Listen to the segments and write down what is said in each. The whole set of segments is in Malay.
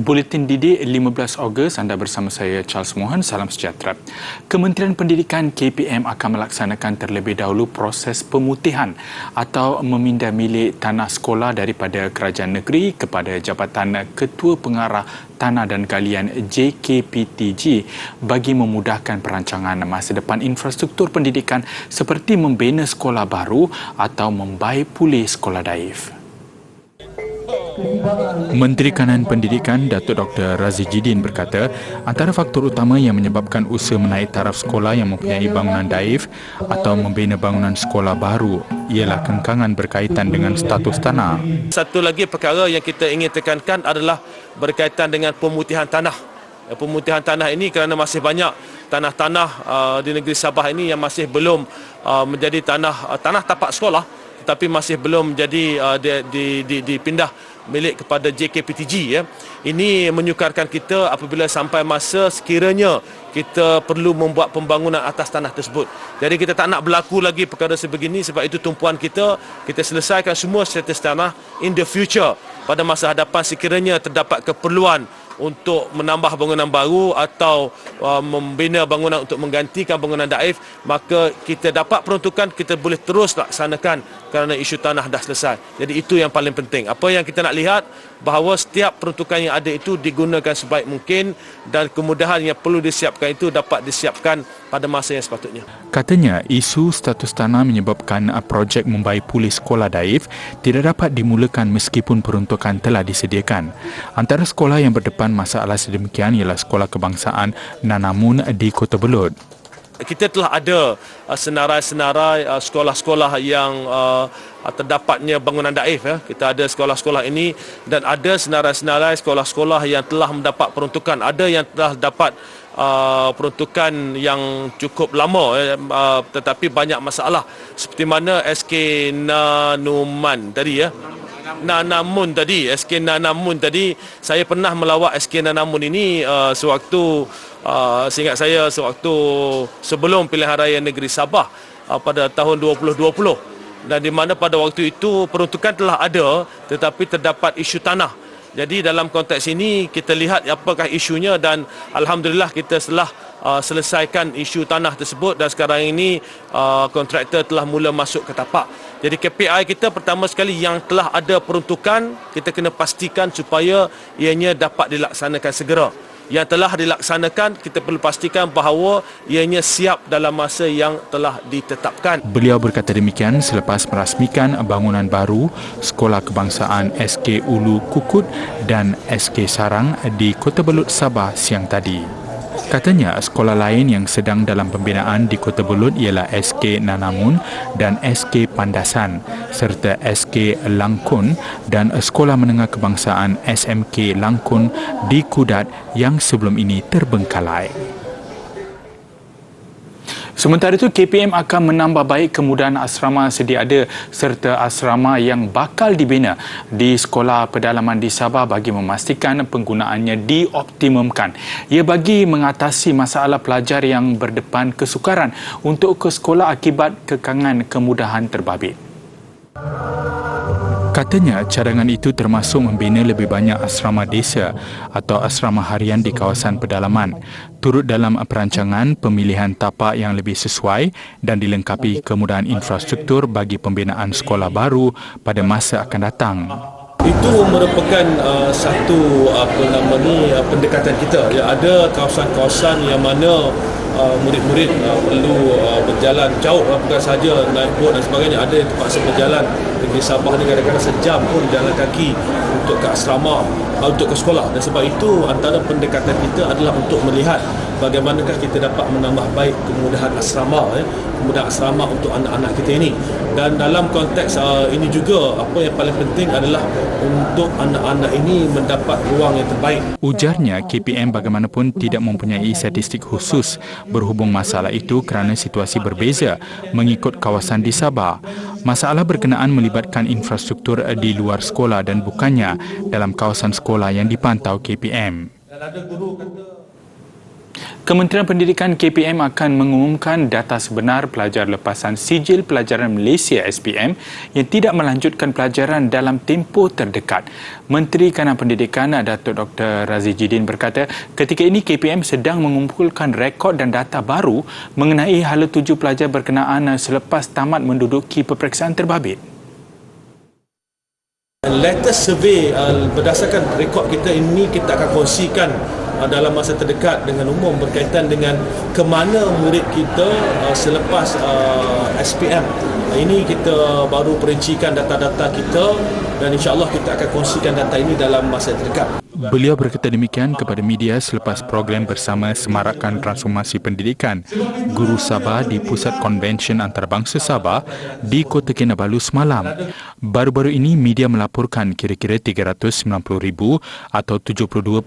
Buletin Didik 15 Ogos, anda bersama saya Charles Mohan, salam sejahtera. Kementerian Pendidikan KPM akan melaksanakan terlebih dahulu proses pemutihan atau memindah milik tanah sekolah daripada kerajaan negeri kepada Jabatan Ketua Pengarah Tanah dan Galian JKPTG bagi memudahkan perancangan masa depan infrastruktur pendidikan seperti membina sekolah baru atau membaik pulih sekolah daif. Menteri Kanan Pendidikan Datuk Dr. Razidin berkata, antara faktor utama yang menyebabkan usaha menaik taraf sekolah yang mempunyai bangunan daif atau membina bangunan sekolah baru ialah kengkangan berkaitan dengan status tanah. Satu lagi perkara yang kita ingin tekankan adalah berkaitan dengan pemutihan tanah. Pemutihan tanah ini kerana masih banyak tanah-tanah di negeri Sabah ini yang masih belum menjadi tanah tapak sekolah, tetapi masih belum jadi dipindah milik kepada JKPTG. Ini menyukarkan kita apabila sampai masa sekiranya kita perlu membuat pembangunan atas tanah tersebut. Jadi kita tak nak berlaku lagi perkara sebegini, sebab itu tumpuan kita selesaikan semua status tanah in the future. Pada masa hadapan sekiranya terdapat keperluan untuk menambah bangunan baru atau membina bangunan untuk menggantikan bangunan daif, maka kita dapat peruntukan, kita boleh terus laksanakan kerana isu tanah dah selesai. Jadi itu yang paling penting. Apa yang kita nak lihat, bahawa setiap peruntukan yang ada itu digunakan sebaik mungkin dan kemudahan yang perlu disiapkan itu dapat disiapkan pada masa yang sepatutnya. Katanya, isu status tanah menyebabkan projek membaik pulih sekolah daif tidak dapat dimulakan meskipun peruntukan telah disediakan. Antara sekolah yang berdepan masalah sedemikian ialah Sekolah Kebangsaan Nanamun di Kota Belud. Kita telah ada senarai-senarai sekolah-sekolah yang terdapatnya bangunan daif. Kita ada sekolah-sekolah ini dan ada senarai-senarai sekolah-sekolah yang telah mendapat peruntukan. Ada yang telah dapat peruntukan yang cukup lama, tetapi banyak masalah. Seperti mana SK Nanamun tadi, SK Nanamun tadi, saya pernah melawat SK Nanamun ini sewaktu seingat saya sewaktu sebelum pilihan raya negeri Sabah pada tahun 2020, dan di mana pada waktu itu peruntukan telah ada tetapi terdapat isu tanah. Jadi dalam konteks ini kita lihat apakah isunya dan alhamdulillah kita telah selesaikan isu tanah tersebut dan sekarang ini kontraktor telah mula masuk ke tapak. Jadi KPI kita pertama sekali yang telah ada peruntukan kita kena pastikan supaya ianya dapat dilaksanakan segera. Yang telah dilaksanakan kita perlu pastikan bahawa ianya siap dalam masa yang telah ditetapkan. Beliau berkata demikian selepas merasmikan bangunan baru Sekolah Kebangsaan SK Ulu Kukut dan SK Sarang di Kota Belud, Sabah siang tadi. Katanya, sekolah lain yang sedang dalam pembinaan di Kota Belud ialah SK Nanamun dan SK Pandasan serta SK Langkun dan Sekolah Menengah Kebangsaan SMK Langkun di Kudat yang sebelum ini terbengkalai. Sementara itu, KPM akan menambah baik kemudahan asrama sedia ada serta asrama yang bakal dibina di sekolah pedalaman di Sabah bagi memastikan penggunaannya dioptimumkan. Ia bagi mengatasi masalah pelajar yang berdepan kesukaran untuk ke sekolah akibat kekangan kemudahan terbabit. Katanya, cadangan itu termasuk membina lebih banyak asrama desa atau asrama harian di kawasan pedalaman. Turut dalam perancangan pemilihan tapak yang lebih sesuai dan dilengkapi kemudahan infrastruktur bagi pembinaan sekolah baru pada masa akan datang. Itu merupakan satu pendekatan kita. Ya, ada kawasan-kawasan yang mana murid-murid perlu berjalan jauh, bukan sahaja naik bot dan sebagainya. Ada yang terpaksa berjalan di Sabah ni kadang-kadang sejam pun jalan kaki untuk ke asrama, untuk ke sekolah. Dan sebab itu antara pendekatan kita adalah untuk melihat bagaimanakah kita dapat menambah baik kemudahan asrama, kemudahan asrama untuk anak-anak kita ini. Dan dalam konteks ini juga apa yang paling penting adalah untuk anak-anak ini mendapat ruang yang terbaik. Ujarnya, KPM bagaimanapun tidak mempunyai statistik khusus berhubung masalah itu kerana situasi berbeza mengikut kawasan di Sabah. Masalah berkenaan melibatkan infrastruktur di luar sekolah dan bukannya dalam kawasan sekolah yang dipantau KPM. Kementerian Pendidikan KPM akan mengumumkan data sebenar pelajar lepasan Sijil Pelajaran Malaysia SPM yang tidak melanjutkan pelajaran dalam tempoh terdekat. Menteri Kanan Pendidikan Datuk Dr. Razi Jidin berkata, ketika ini KPM sedang mengumpulkan rekod dan data baru mengenai hala tuju pelajar berkenaan selepas tamat menduduki peperiksaan terbabit. Latest survey berdasarkan rekod kita ini kita akan kongsikan dalam masa terdekat dengan umum berkaitan dengan ke mana murid kita selepas SPM. Ini kita baru perincikan data-data kita dan insya-Allah kita akan kongsikan data ini dalam masa terdekat. Beliau berkata demikian kepada media selepas program bersama Semarakan Transformasi Pendidikan Guru Sabah di Pusat Konvensyen Antarabangsa Sabah di Kota Kinabalu semalam. Baru-baru ini media melaporkan kira-kira 390,000 atau 72.1%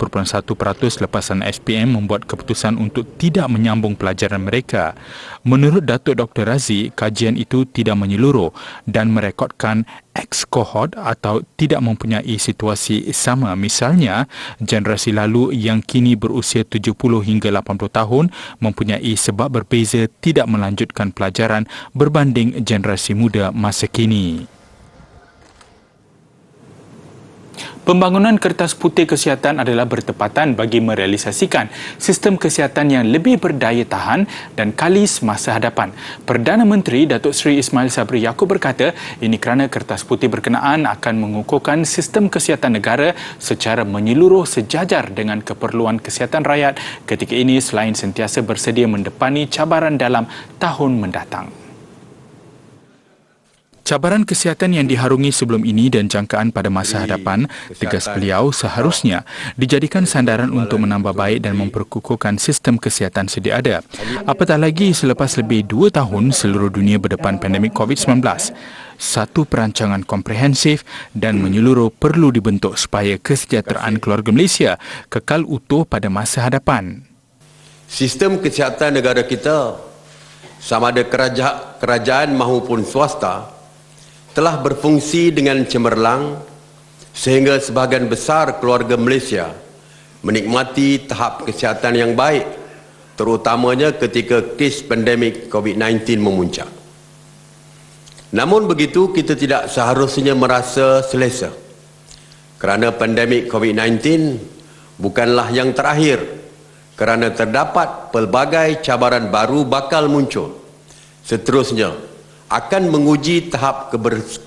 lepasan SPM membuat keputusan untuk tidak menyambung pelajaran mereka. Menurut Datuk Dr. Razi, kajian itu tidak menyeluruh dan merekodkan ex-cohort atau tidak mempunyai situasi sama. Misalnya, generasi lalu yang kini berusia 70 hingga 80 tahun mempunyai sebab berbeza tidak melanjutkan pelajaran berbanding generasi muda masa kini. Pembangunan kertas putih kesihatan adalah bertepatan bagi merealisasikan sistem kesihatan yang lebih berdaya tahan dan kalis masa hadapan. Perdana Menteri Datuk Seri Ismail Sabri Yaakob berkata, ini kerana kertas putih berkenaan akan mengukuhkan sistem kesihatan negara secara menyeluruh sejajar dengan keperluan kesihatan rakyat ketika ini selain sentiasa bersedia mendepani cabaran dalam tahun mendatang. Cabaran kesihatan yang diharungi sebelum ini dan jangkaan pada masa hadapan, tegas beliau, seharusnya dijadikan sandaran untuk menambah baik dan memperkukuhkan sistem kesihatan sedia ada. Apatah lagi selepas lebih 2 tahun seluruh dunia berdepan pandemik COVID-19. Satu perancangan komprehensif dan menyeluruh perlu dibentuk supaya kesejahteraan keluarga Malaysia kekal utuh pada masa hadapan. Sistem kesihatan negara kita, sama ada kerajaan maupun swasta, telah berfungsi dengan cemerlang sehingga sebahagian besar keluarga Malaysia menikmati tahap kesihatan yang baik, terutamanya ketika kes pandemik COVID-19 memuncak. Namun begitu, kita tidak seharusnya merasa selesa kerana pandemik COVID-19 bukanlah yang terakhir, kerana terdapat pelbagai cabaran baru bakal muncul. Seterusnya akan menguji tahap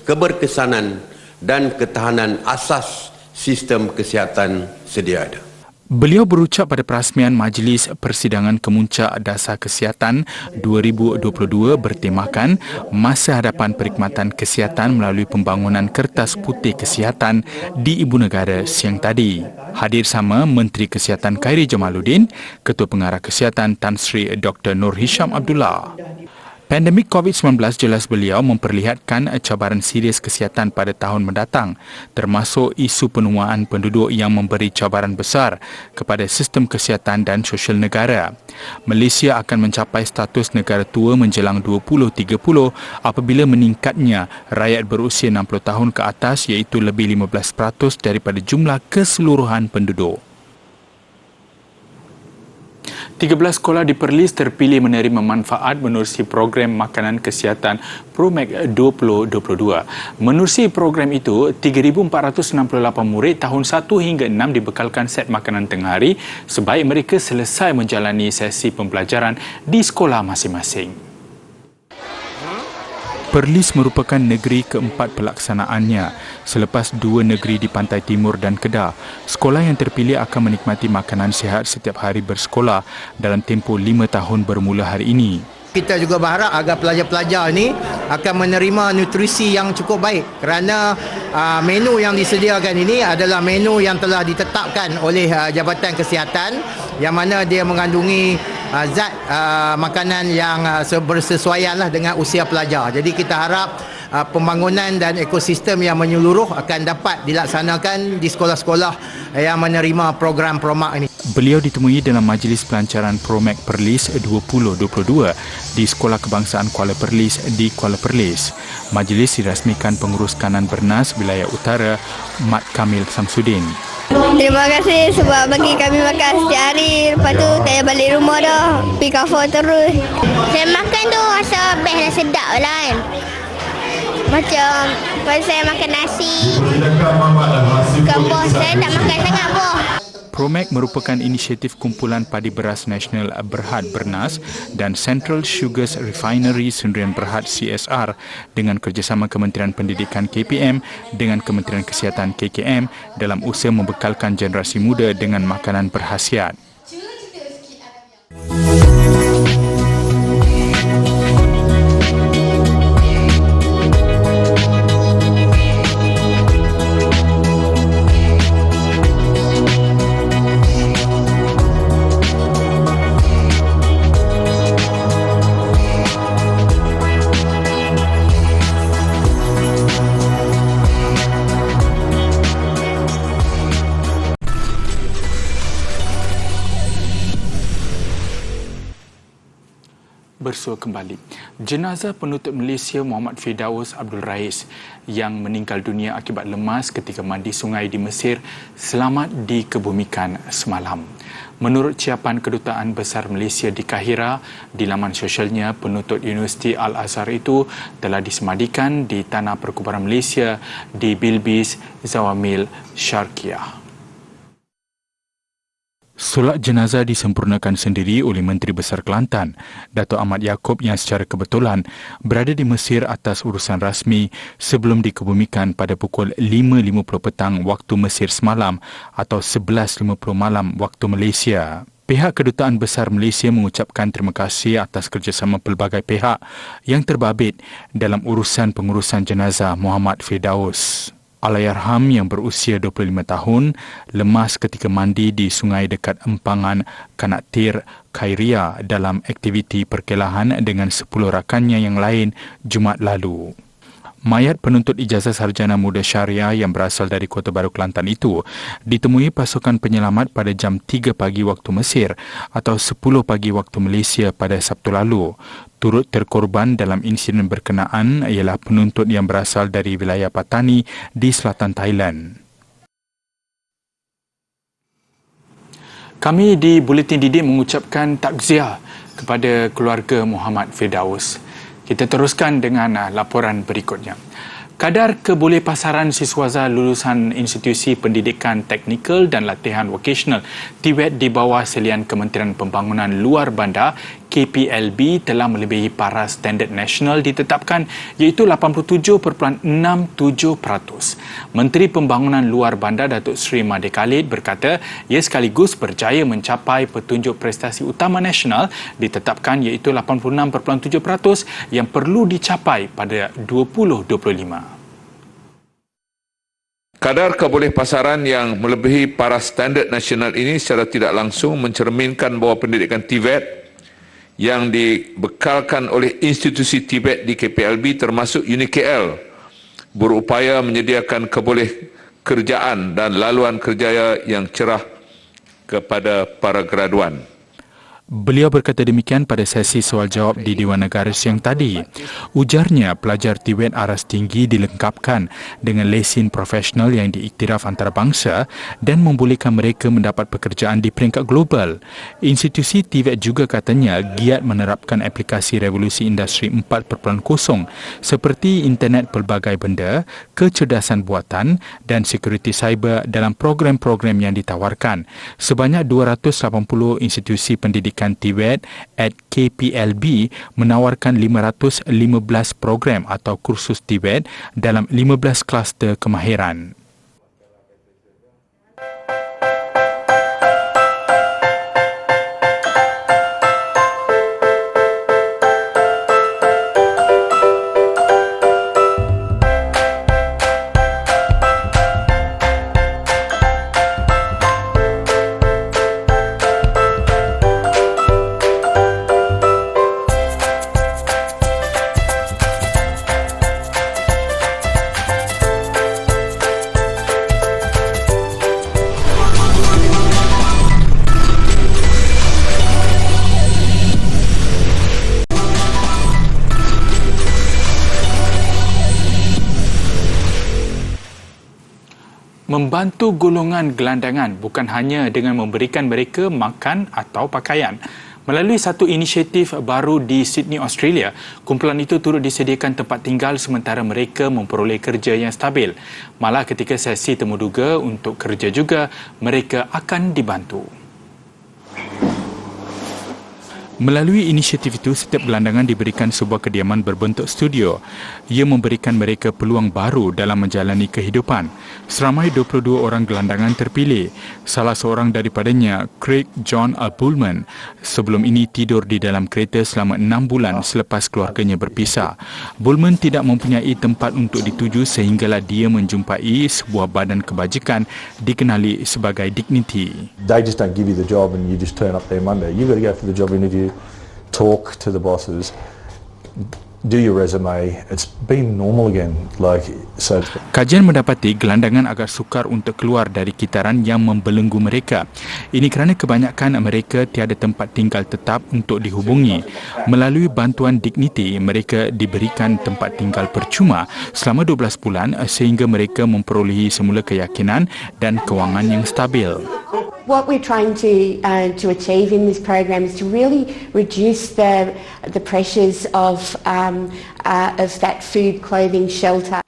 keberkesanan dan ketahanan asas sistem kesihatan sedia ada. Beliau berucap pada perasmian Majlis Persidangan Kemuncak Dasar Kesihatan 2022 bertemakan Masa Hadapan Perkhidmatan Kesihatan melalui pembangunan kertas putih kesihatan di Ibu Negara siang tadi. Hadir sama Menteri Kesihatan Khairi Jamaluddin, Ketua Pengarah Kesihatan Tan Sri Dr. Nur Hisham Abdullah. Pandemik COVID-19 jelas beliau memperlihatkan cabaran serius kesihatan pada tahun mendatang, termasuk isu penuaan penduduk yang memberi cabaran besar kepada sistem kesihatan dan sosial negara. Malaysia akan mencapai status negara tua menjelang 2030 apabila meningkatnya rakyat berusia 60 tahun ke atas iaitu lebih 15% daripada jumlah keseluruhan penduduk. 13 sekolah di Perlis terpilih menerima manfaat menerusi program makanan kesihatan PROMAC 2022. Menerusi program itu, 3,468 murid tahun 1 hingga 6 dibekalkan set makanan tengah hari sebaik mereka selesai menjalani sesi pembelajaran di sekolah masing-masing. Perlis merupakan negeri keempat pelaksanaannya selepas 2 negeri di Pantai Timur dan Kedah. Sekolah yang terpilih akan menikmati makanan sihat setiap hari bersekolah dalam tempoh 5 tahun bermula hari ini. Kita juga berharap agar pelajar-pelajar ini akan menerima nutrisi yang cukup baik kerana menu yang disediakan ini adalah menu yang telah ditetapkan oleh Jabatan Kesihatan yang mana dia mengandungi zat makanan yang bersesuaian dengan usia pelajar. Jadi kita harap pembangunan dan ekosistem yang menyeluruh akan dapat dilaksanakan di sekolah-sekolah yang menerima program PROMAC ini. Beliau ditemui dalam Majlis Pelancaran PROMAC Perlis 2022 di Sekolah Kebangsaan Kuala Perlis di Kuala Perlis. Majlis dirasmikan Pengurus Kanan Bernas Wilayah Utara Mat Kamil Samsudin. Terima kasih sebab bagi kami makan setiap hari. Lepas tu tak payah balik rumah dah. Pergi kafar terus. Saya makan tu rasa best dan sedap lah kan. Macam kalau saya makan nasi, bukan bos saya tak makan sangat bos. Promek merupakan inisiatif kumpulan padi beras nasional Berhad Bernas dan Central Sugars Refinery Sdn Berhad CSR dengan kerjasama Kementerian Pendidikan KPM dengan Kementerian Kesihatan KKM dalam usaha membekalkan generasi muda dengan makanan berkhasiat. Bersua kembali. Jenazah penuntut Malaysia Muhammad Firdaus Abdul Rais yang meninggal dunia akibat lemas ketika mandi sungai di Mesir selamat dikebumikan semalam. Menurut ciapan Kedutaan Besar Malaysia di Kahira, di laman sosialnya, penuntut Universiti Al-Azhar itu telah disemadikan di Tanah Perkuburan Malaysia di Bilbis, Zawamil, Syarqiah. Solat jenazah disempurnakan sendiri oleh Menteri Besar Kelantan, Dato' Ahmad Yaakob yang secara kebetulan berada di Mesir atas urusan rasmi sebelum dikebumikan pada pukul 5.50 petang waktu Mesir semalam atau 11.50 malam waktu Malaysia. Pihak Kedutaan Besar Malaysia mengucapkan terima kasih atas kerjasama pelbagai pihak yang terbabit dalam urusan pengurusan jenazah Muhammad Firdaus. Allahyarham yang berusia 25 tahun lemas ketika mandi di sungai dekat empangan Kanatir, Khairia dalam aktiviti perkelahan dengan 10 rakannya yang lain Jumaat lalu. Mayat penuntut ijazah sarjana muda syariah yang berasal dari Kota Baru Kelantan itu ditemui pasukan penyelamat pada jam 3 pagi waktu Mesir atau 10 pagi waktu Malaysia pada Sabtu lalu. Turut terkorban dalam insiden berkenaan ialah penuntut yang berasal dari wilayah Patani di selatan Thailand. Kami di Buletin Didik mengucapkan takziah kepada keluarga Muhammad Firdaus. Kita teruskan dengan laporan berikutnya. Kadar kebolehpasaran siswaza lulusan Institusi Pendidikan Teknikal dan Latihan Vokasional TVET di bawah selian Kementerian Pembangunan Luar Bandar KPLB telah melebihi paras standard nasional ditetapkan iaitu 87.67%. Menteri Pembangunan Luar Bandar Datuk Seri Made Khalid berkata ia sekaligus berjaya mencapai petunjuk prestasi utama nasional ditetapkan iaitu 86.7% yang perlu dicapai pada 2025. Kadar kebolehpasaran yang melebihi paras standard nasional ini secara tidak langsung mencerminkan bahawa pendidikan TVET yang dibekalkan oleh institusi TVET di KPLB termasuk UniKL berupaya menyediakan kebolehkerjaan dan laluan kerja yang cerah kepada para graduan. Beliau berkata demikian pada sesi soal-jawab di Dewan Negara siang tadi. Ujarnya, pelajar TVET aras tinggi dilengkapkan dengan lesen profesional yang diiktiraf antarabangsa dan membolehkan mereka mendapat pekerjaan di peringkat global. Institusi TVET juga katanya giat menerapkan aplikasi revolusi industri 4.0 seperti internet pelbagai benda, kecerdasan buatan dan sekuriti cyber dalam program-program yang ditawarkan. Sebanyak 280 institusi pendidikan TVET at KPLB menawarkan 515 program atau kursus TVET dalam 15 kluster kemahiran. membantu golongan gelandangan bukan hanya dengan memberikan mereka makan atau pakaian. Melalui satu inisiatif baru di Sydney, Australia, kumpulan itu turut disediakan tempat tinggal sementara mereka memperoleh kerja yang stabil. Malah ketika sesi temuduga untuk kerja juga, mereka akan dibantu. Melalui inisiatif itu, setiap gelandangan diberikan sebuah kediaman berbentuk studio. Ia memberikan mereka peluang baru dalam menjalani kehidupan. Seramai 22 orang gelandangan terpilih. Salah seorang daripadanya, Craig John Bullman, sebelum ini tidur di dalam kereta selama 6 bulan selepas keluarganya berpisah. Bullman tidak mempunyai tempat untuk dituju sehinggalah dia menjumpai sebuah badan kebajikan dikenali sebagai Dignity. They just don't give you the job and you just turn up there Monday. You've got to go for the job interview, talk to the bosses, do your resume. It's been normal again. Kajian mendapati gelandangan agak sukar untuk keluar dari kitaran yang membelenggu mereka. Ini kerana kebanyakan mereka tiada tempat tinggal tetap untuk dihubungi. Melalui bantuan Dignity, mereka diberikan tempat tinggal percuma selama 12 bulan sehingga mereka memperolehi semula keyakinan dan kewangan yang stabil. What we're trying to achieve in this program is to really reduce the pressures of that food, clothing, shelter.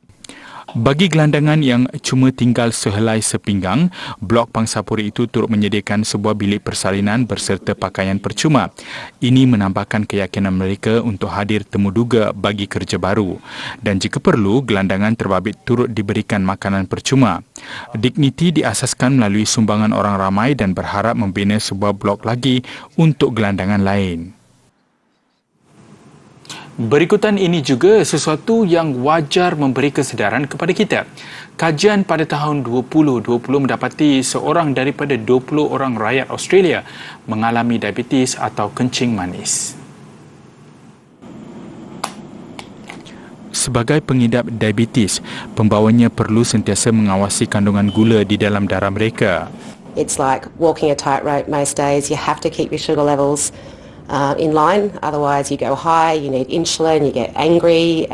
Bagi gelandangan yang cuma tinggal sehelai sepinggang, blok Pangsapuri itu turut menyediakan sebuah bilik persalinan berserta pakaian percuma. Ini menambahkan keyakinan mereka untuk hadir temuduga bagi kerja baru. Dan jika perlu, gelandangan terbabit turut diberikan makanan percuma. Dignity diasaskan melalui sumbangan orang ramai dan berharap membina sebuah blok lagi untuk gelandangan lain. Berikutan ini juga sesuatu yang wajar memberi kesedaran kepada kita. Kajian pada tahun 2020 mendapati seorang daripada 20 orang rakyat Australia mengalami diabetes atau kencing manis. Sebagai pengidap diabetes, pembawanya perlu sentiasa mengawasi kandungan gula di dalam darah mereka. It's like walking a tightrope most days. You have to keep your sugar levels in line, otherwise you go high, you need insulin, you get angry,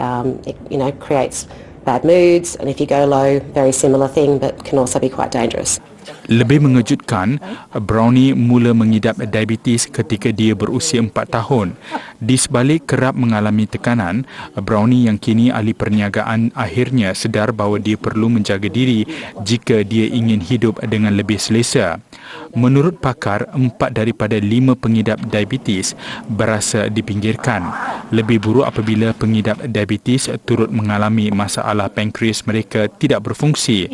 it creates bad moods, and if you go low, very similar thing but can also be quite dangerous. Lebih mengejutkan, Brownie mula mengidap diabetes ketika dia berusia 4 tahun. Di sebalik kerap mengalami tekanan, Brownie yang kini ahli perniagaan akhirnya sedar bahawa dia perlu menjaga diri jika dia ingin hidup dengan lebih selesa. Menurut pakar, 4 daripada 5 pengidap diabetes berasa dipinggirkan. Lebih buruk apabila pengidap diabetes turut mengalami masalah pankreas mereka tidak berfungsi.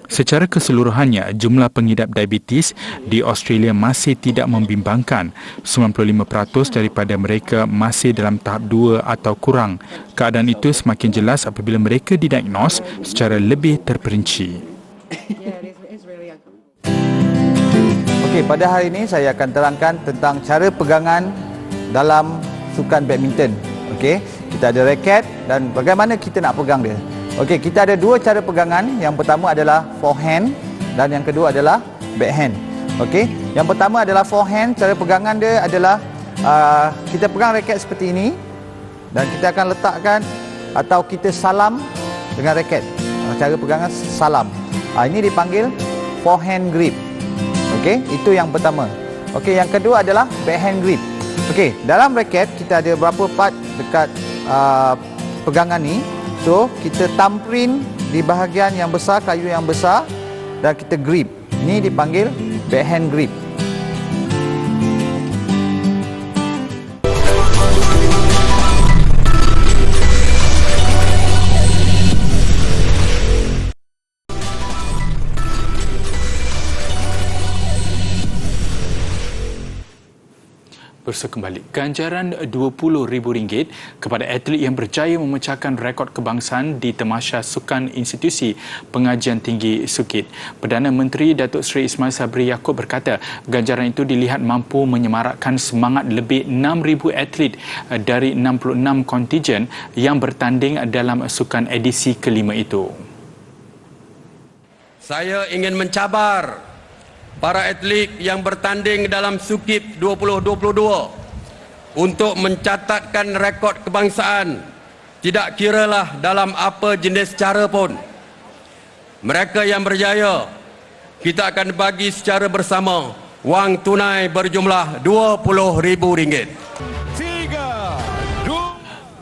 Secara keseluruhannya, jumlah pengidap diabetes di Australia masih tidak membimbangkan. 95% daripada mereka masih dalam tahap 2 atau kurang. Keadaan itu semakin jelas apabila mereka didiagnos secara lebih terperinci. Okey, pada hari ini saya akan terangkan tentang cara pegangan dalam sukan badminton. Okey, kita ada raket dan bagaimana kita nak pegang dia. Okey, kita ada 2 cara pegangan. Yang pertama adalah forehand dan yang kedua adalah backhand. Okey, yang pertama adalah forehand. Cara pegangan dia adalah kita pegang raket seperti ini dan kita akan letakkan atau kita salam dengan raket. Cara pegangan salam. Ini dipanggil forehand grip. Okey, itu yang pertama. Okey, yang kedua adalah backhand grip. Okey, dalam raket kita ada berapa part dekat pegangan ni. So, kita thumbprint di bahagian yang besar, kayu yang besar dan kita grip. Ini dipanggil backhand grip. Bersa kembali, ganjaran RM20,000 kepada atlet yang berjaya memecahkan rekod kebangsaan di Tamasya Sukan Institusi Pengajian Tinggi Sukit. Perdana Menteri Datuk Seri Ismail Sabri Yaakob berkata, ganjaran itu dilihat mampu menyemarakkan semangat lebih 6,000 atlet dari 66 kontijen yang bertanding dalam sukan edisi kelima itu. Saya ingin mencabar para atlet yang bertanding dalam Sukit 2022 untuk mencatatkan rekod kebangsaan, tidak kiralah dalam apa jenis cara pun. Mereka yang berjaya, kita akan bagi secara bersama wang tunai berjumlah RM20,000.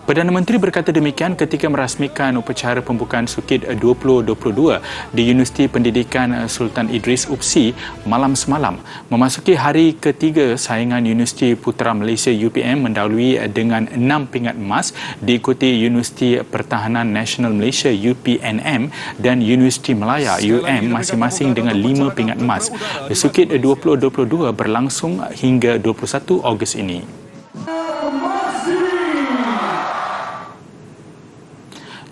Perdana Menteri berkata demikian ketika merasmikan upacara pembukaan Sukid 2022 di Universiti Pendidikan Sultan Idris UPSI malam semalam. Memasuki hari ketiga, saingan Universiti Putra Malaysia UPM mendahului dengan 6 pingat emas, diikuti Universiti Pertahanan Nasional Malaysia UPNM dan Universiti Melaya UM masing-masing dengan 5 pingat emas. Sukid 2022 berlangsung hingga 21 Ogos ini.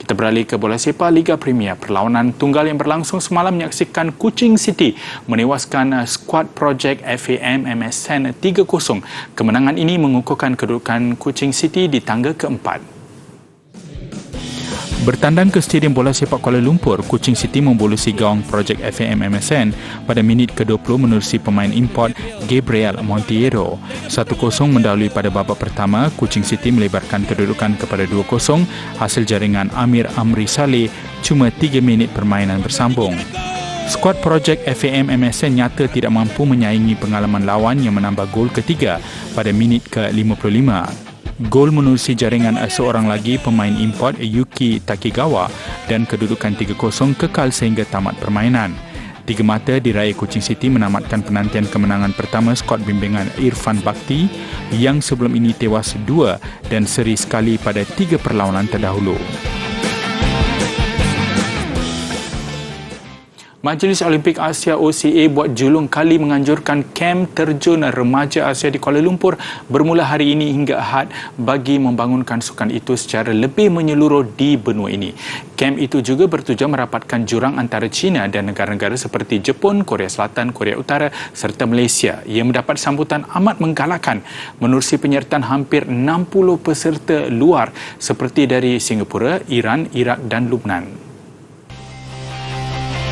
Kita beralih ke bola sepak Liga Premier. Perlawanan tunggal yang berlangsung semalam menyaksikan Kuching City menewaskan skuad projek FAM MSN 3-0. Kemenangan ini mengukuhkan kedudukan Kuching City di tangga keempat. Bertandang ke Stadium Bola Sepak Kuala Lumpur, Kuching City membulusi gawang projek FAM MSN pada minit ke-20 menerusi pemain import Gabriel Monteiro. 1-0 mendahului pada babak pertama. Kuching City melebarkan kedudukan kepada 2-0 hasil jaringan Amir Amri Saleh cuma 3 minit permainan bersambung. Skuad projek FAM MSN nyata tidak mampu menyaingi pengalaman lawan yang menambah gol ketiga pada minit ke-55. Gol menerusi jaringan seorang lagi pemain import Yuki Takigawa dan kedudukan 3-0 kekal sehingga tamat permainan. 3 mata diraih Kuching City menamatkan penantian kemenangan pertama skuad bimbingan Irfan Bakti yang sebelum ini tewas 2 dan seri sekali pada 3 perlawanan terdahulu. Majlis Olimpik Asia OCA buat julung kali menganjurkan kem terjun remaja Asia di Kuala Lumpur bermula hari ini hingga Ahad bagi membangunkan sukan itu secara lebih menyeluruh di benua ini. Kem itu juga bertujuan merapatkan jurang antara China dan negara-negara seperti Jepun, Korea Selatan, Korea Utara serta Malaysia. Ia mendapat sambutan amat menggalakkan menerusi penyertaan hampir 60 peserta luar seperti dari Singapura, Iran, Iraq dan Lubnan.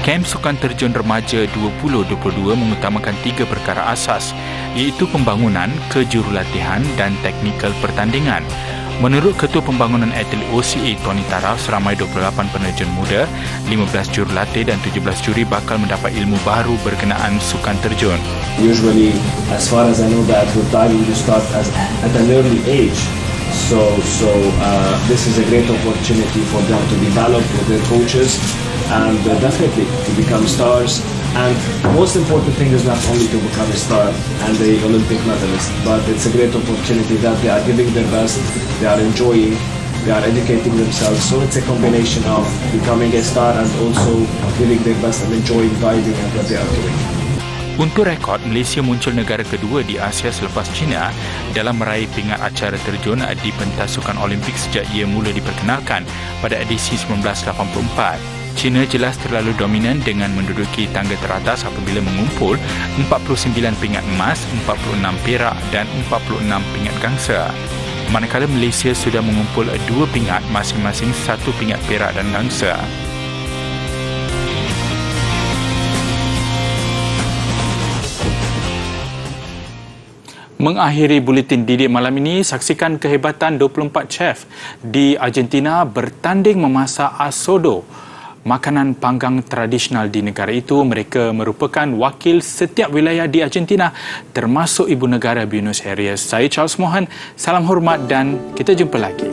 Kem Sukan Terjun Remaja 2022 mengutamakan 3 perkara asas, iaitu pembangunan, kejurulatihan dan teknikal pertandingan. Menurut Ketua Pembangunan Atlet OCA Tony Taraf, seramai 28 penerjun muda, 15 jurulatih dan 17 juri bakal mendapat ilmu baru berkenaan sukan terjun. Usually, as far as I know, the athlete diving you start at an early age. So this is a great opportunity for them to develop with their coaches and definitely to become stars. And most important thing is not only to become a star and the Olympic medalist, but it's a great opportunity that they are giving their best, they are enjoying, they are educating themselves. So it's a combination of becoming a star and also giving their best and enjoying diving and what they are doing. Untuk rekod, Malaysia muncul negara kedua di Asia selepas China dalam meraih pingat acara terjun di pentas sukan Olimpik sejak ia mula diperkenalkan pada edisi 1984. China jelas terlalu dominan dengan menduduki tangga teratas apabila mengumpul 49 pingat emas, 46 perak dan 46 pingat gangsa. Manakala Malaysia sudah mengumpul 2 pingat, masing-masing 1 pingat perak dan gangsa. Mengakhiri buletin didik malam ini, saksikan kehebatan 24 chef di Argentina bertanding memasak asado, makanan panggang tradisional di negara itu. Mereka merupakan wakil setiap wilayah di Argentina termasuk ibu negara Buenos Aires. Saya Charles Mohan, salam hormat dan kita jumpa lagi.